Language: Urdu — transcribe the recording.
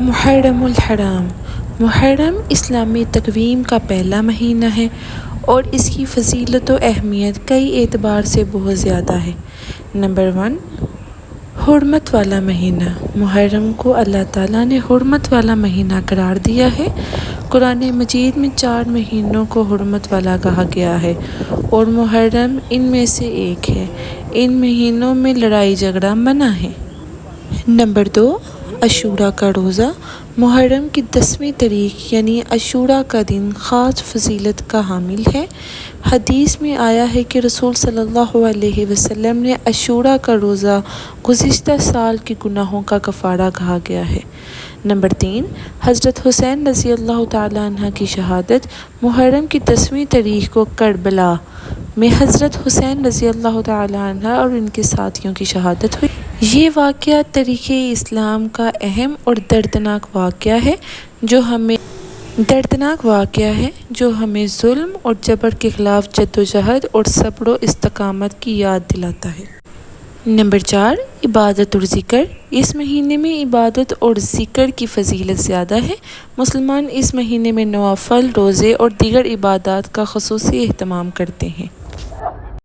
محرم الحرام۔ محرم اسلامی تقویم کا پہلا مہینہ ہے اور اس کی فضیلت و اہمیت کئی اعتبار سے بہت زیادہ ہے۔ نمبر 1، حرمت والا مہینہ۔ محرم کو اللہ تعالیٰ نے حرمت والا مہینہ قرار دیا ہے۔ قرآن مجید میں 4 مہینوں کو حرمت والا کہا گیا ہے اور محرم ان میں سے ایک ہے۔ ان مہینوں میں لڑائی جھگڑا منع ہے۔ نمبر 2، عاشوراء کا روزہ۔ محرم کی 10ویں تاریخ یعنی عاشوراء کا دن خاص فضیلت کا حامل ہے۔ حدیث میں آیا ہے کہ رسول صلی اللہ علیہ وسلم نے عاشوراء کا روزہ گزشتہ سال کے گناہوں کا کفارہ کہا گیا ہے۔ نمبر 3، حضرت حسین رضی اللہ تعالیٰ عنہ کی شہادت۔ محرم کی 10ویں تاریخ کو کربلا میں حضرت حسین رضی اللہ تعالیٰ عنہ اور ان کے ساتھیوں کی شہادت ہوئی۔ یہ واقعہ تاریخ اسلام کا اہم اور دردناک واقعہ ہے جو ہمیں ظلم اور جبر کے خلاف جدوجہد اور صبر و استقامت کی یاد دلاتا ہے۔ نمبر 4، عبادت اور ذکر۔ اس مہینے میں عبادت اور ذکر کی فضیلت زیادہ ہے۔ مسلمان اس مہینے میں نوافل، روزے اور دیگر عبادات کا خصوصی اہتمام کرتے ہیں۔